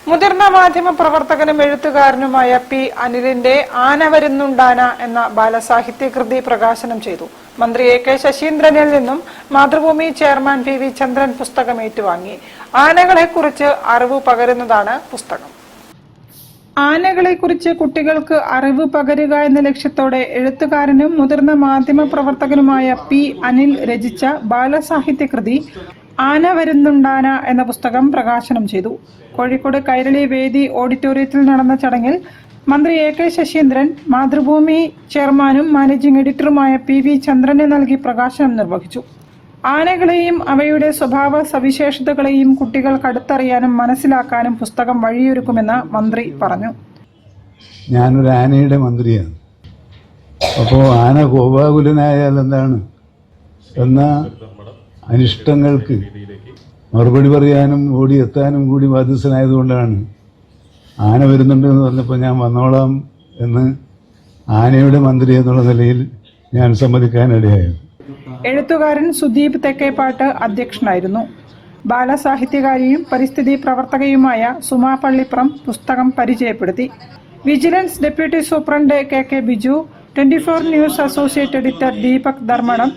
മുതിർന്ന മാധ്യമ പ്രവർത്തകനും എഴുത്തുകാരനുമായ പി അനിലിന്റെ ആന വരുന്നുണ്ടാന എന്ന ബാലസാഹിത്യകൃതി പ്രകാശനം ചെയ്തു. മന്ത്രി എ കെ ശശീന്ദ്രനിൽ നിന്നും മാതൃഭൂമി ചെയർമാൻ പി വി ചന്ദ്രൻ പുസ്തകം ഏറ്റുവാങ്ങി. ആനകളെക്കുറിച്ച് അറിവ് പകരുന്നതാണ് പുസ്തകം. ആനകളെക്കുറിച്ച് കുട്ടികൾക്ക് അറിവ് പകരുക എന്ന ലക്ഷ്യത്തോടെ എഴുത്തുകാരനും മുതിർന്ന മാധ്യമ പ്രവർത്തകനുമായ പി അനിൽ രചിച്ച ബാലസാഹിത്യകൃതി ആന വരുന്നുണ്ടാന എന്ന പുസ്തകം പ്രകാശനം ചെയ്തു. കോഴിക്കോട് കൈരളി വേദി ഓഡിറ്റോറിയത്തിൽ നടന്ന ചടങ്ങിൽ മന്ത്രി എ കെ ശശീന്ദ്രൻ മാതൃഭൂമി ചെയർമാനും മാനേജിംഗ് എഡിറ്ററുമായ പി വി ചന്ദ്രന് നൽകി പ്രകാശനം നിർവഹിച്ചു. ആനകളെയും അവയുടെ സ്വഭാവ സവിശേഷതകളെയും കുട്ടികൾക്ക് അടുത്തറിയാനും മനസ്സിലാക്കാനും പുസ്തകം വഴിയൊരുക്കുമെന്ന് മന്ത്രി പറഞ്ഞു. ഞാനൊരു ആനയുടെ മന്ത്രിയാണ്. അപ്പോൾ ആന കോപാകുലനായാൽ എന്താണ് എന്ന അനിഷ്ടങ്ങൾക്ക് മറുപടി പറയാനും ഓടിയെത്താനും കൂടി ബാധ്യസ്ഥനായതുകൊണ്ടാണ് ആന വരുന്നുണ്ട് എന്ന് പറഞ്ഞപ്പോൾ ഞാൻ വന്നോളാം എന്ന് ആനയുടെ മന്ത്രി എന്നുള്ള നിലയിൽ ഞാൻ സമ്മതിക്കാനിടയായത്. എഴുത്തുകാരൻ സുദീപ് തെക്കേപ്പാട്ട് അധ്യക്ഷനായിരുന്നു. ബാലസാഹിത്യകാരിയും പരിസ്ഥിതി പ്രവർത്തകയുമായ സുമാ പള്ളിപ്രം പുസ്തകം പരിചയപ്പെടുത്തി. Vigilance deputy superintendent K Biju, 24 news associate editor Deepak Dharmadam,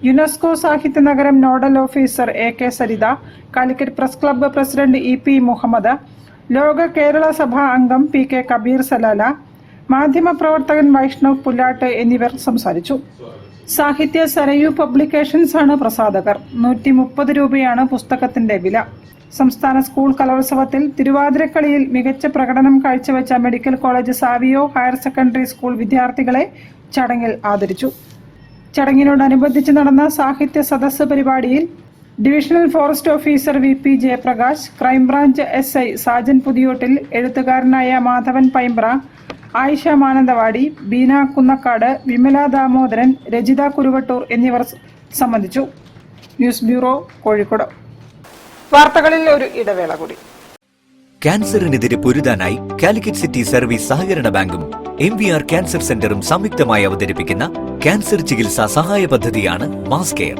UNESCO സാഹിത്യ നഗരം nodal officer A K Saritha, Calicut press club president E P Muhammad, Loka Kerala സഭാ അംഗം പി കെ കബീർ സലാല, മാധ്യമപ്രവർത്തകൻ വൈഷ്ണവ് പുല്ലാട്ട് എന്നിവർ സംസാരിച്ചു. സാഹിത്യ സരയു പബ്ലിക്കേഷൻസ് ആണ് പ്രസാധകർ. 130 രൂപയാണ് പുസ്തകത്തിന്റെ വില. സംസ്ഥാന സ്കൂൾ കലോത്സവത്തിൽ തിരുവാതിരക്കളിയിൽ മികച്ച പ്രകടനം കാഴ്ചവെച്ച medical college Savio higher secondary school വിദ്യാർത്ഥികളെ ചടങ്ങിൽ ആദരിച്ചു. ചടങ്ങിനോടനുബന്ധിച്ച് നടന്ന സാഹിത്യ സദസ്സ് പരിപാടിയിൽ divisional forest officer V P Jayaprakash, crime branch SI Sajan Puthiyottil, എഴുത്തുകാരനായ മാധവൻ പൈമ്പ്ര, ആയിഷ മാനന്തവാടി, ബീന കുന്നക്കാട്, വിമല ദാമോദരൻ, രജിത കുരുവട്ടൂർ എന്നിവർ സംബന്ധിച്ചു. News bureau, Kozhikode. വാർത്തകളിൽ ഒരു ഇടവേള കൂടി. ക്യാൻസറിനെതിരെ പൊരുതാനായി കാലിക്കറ്റ് സിറ്റി സർവീസ് സഹകരണ ബാങ്കും MVR ക്യാൻസർ സെന്ററും സംയുക്തമായി അവതരിപ്പിക്കുന്ന ക്യാൻസർ ചികിത്സാ സഹായ പദ്ധതിയാണ് മാസ് കെയർ.